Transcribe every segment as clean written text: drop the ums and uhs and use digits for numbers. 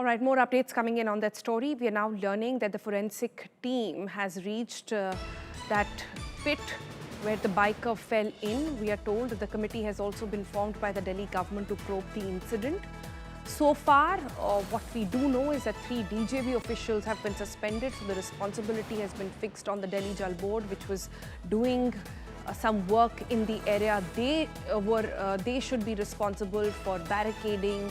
All right, more updates coming in on that story. We are now learning that the forensic team has reached that pit where the biker fell in. We are told that the committee has also been formed by the Delhi government to probe the incident. So far, what we do know is that 3 DJV officials have been suspended, so the responsibility has been fixed on the Delhi Jal Board, which was doing some work in the area. They should be responsible for barricading,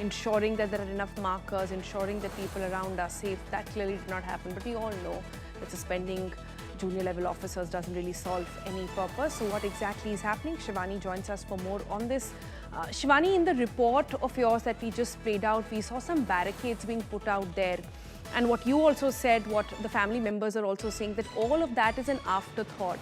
ensuring that there are enough markers, ensuring that people around are safe. That clearly did not happen, but we all know that suspending junior level officers doesn't really solve any purpose. So what exactly is happening? Shivani joins us for more on this. Shivani, in the report of yours that we just played out, we saw some barricades being put out there. And what you also said, what the family members are also saying, that all of that is an afterthought.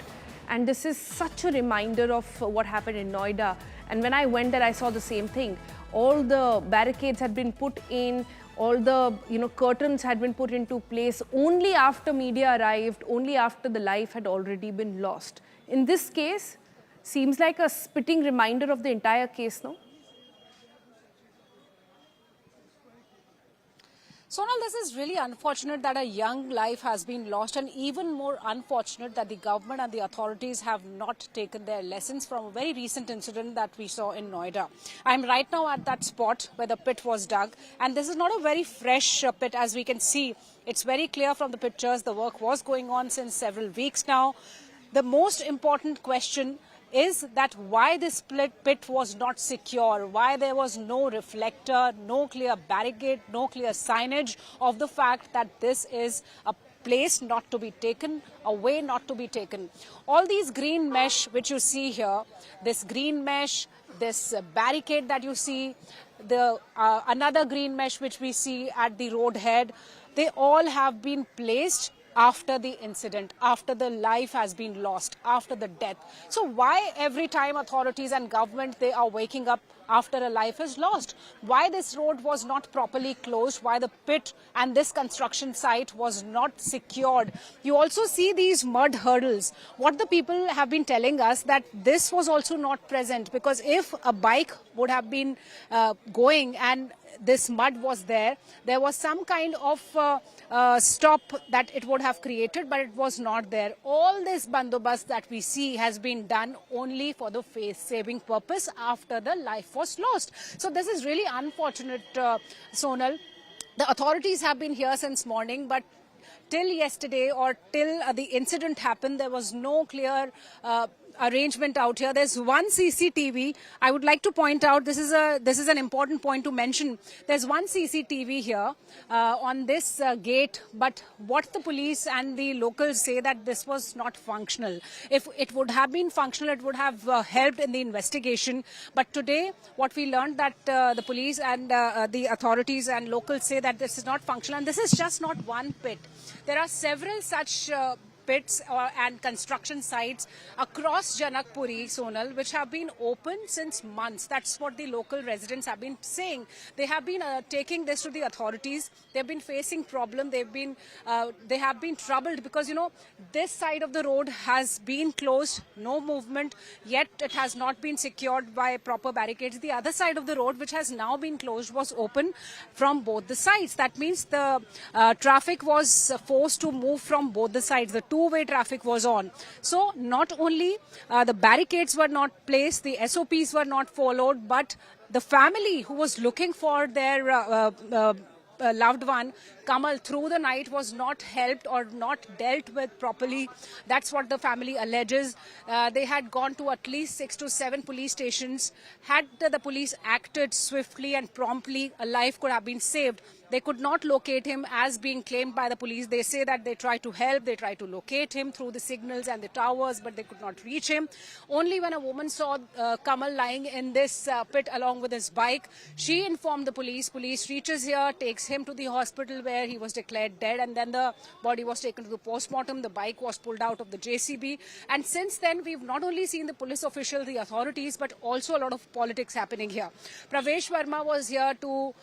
And this is such a reminder of what happened in Noida. And when I went there, I saw the same thing. All the barricades had been put in, all the curtains had been put into place only after media arrived, only after the life had already been lost. In this case, seems like a spitting reminder of the entire case, no? Sonal, this is really unfortunate that a young life has been lost, and even more unfortunate that the government and the authorities have not taken their lessons from a very recent incident that we saw in Noida. I'm right now at that spot where the pit was dug, and this is not a very fresh pit, as we can see. It's very clear from the pictures. The work was going on since several weeks now. The most important question is that why this pit was not secure, why there was no reflector, no clear barricade, no clear signage of the fact that this is a place not to be taken, a way not to be taken. All these green mesh which you see here, this green mesh, this barricade that you see, the another green mesh which we see at the road head, they all have been placed after the incident, after the life has been lost, after the death. So why every time authorities and government, they are waking up after a life is lost? Why this road was not properly closed? Why the pit and this construction site was not secured? You also see these mud hurdles. What the people have been telling us, that this was also not present, because if a bike would have been going and this mud was there was some kind of stop that it would have created, but it was not there. All this bandobast that we see has been done only for the face-saving purpose after the life was lost. So this is really unfortunate, Sonal. The authorities have been here since morning, but till yesterday or till the incident happened, there was no clear arrangement out here. There's one CCTV. I would like to point out, this is an important point to mention. There's one CCTV here on this gate, but what the police and the locals say, that this was not functional. If it would have been functional, it would have helped in the investigation. But today, what we learned, that the police and the authorities and locals say that this is not functional, and this is just not one pit. There are several such pits and construction sites across Janakpuri, Sonal, which have been open since months. That's what the local residents have been saying. They have been taking this to the authorities. They've been facing problem. They have been troubled because, this side of the road has been closed, no movement, yet it has not been secured by proper barricades. The other side of the road, which has now been closed, was open from both the sides. That means the traffic was forced to move from both the sides. The two-way traffic was on. So not only the barricades were not placed, the SOPs were not followed, but the family who was looking for their loved one, Kamal, through the night was not helped or not dealt with properly. That's what the family alleges. They had gone to at least 6 to 7 police stations. Had the police acted swiftly and promptly, a life could have been saved. They could not locate him as being claimed by the police. They say that they tried to help, they tried to locate him through the signals and the towers, but they could not reach him. Only when a woman saw Kamal lying in this pit along with his bike, she informed the police. Police reaches here, takes him to the hospital where he was declared dead, and then the body was taken to the postmortem. The bike was pulled out of the JCB. And since then, we've not only seen the police officials, the authorities, but also a lot of politics happening here. Pravesh Verma was here to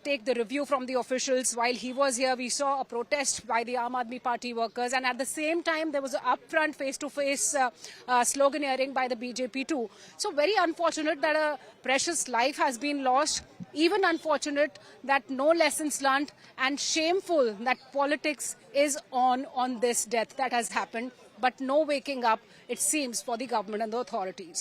take the review from the officials. While he was here, we saw a protest by the Aam Aadmi Party workers, and at the same time there was an upfront face-to-face sloganeering by the BJP too. So very unfortunate that a precious life has been lost. Even unfortunate that no lessons learned, and shameful that politics is on this death that has happened, but no waking up, it seems, for the government and the authorities.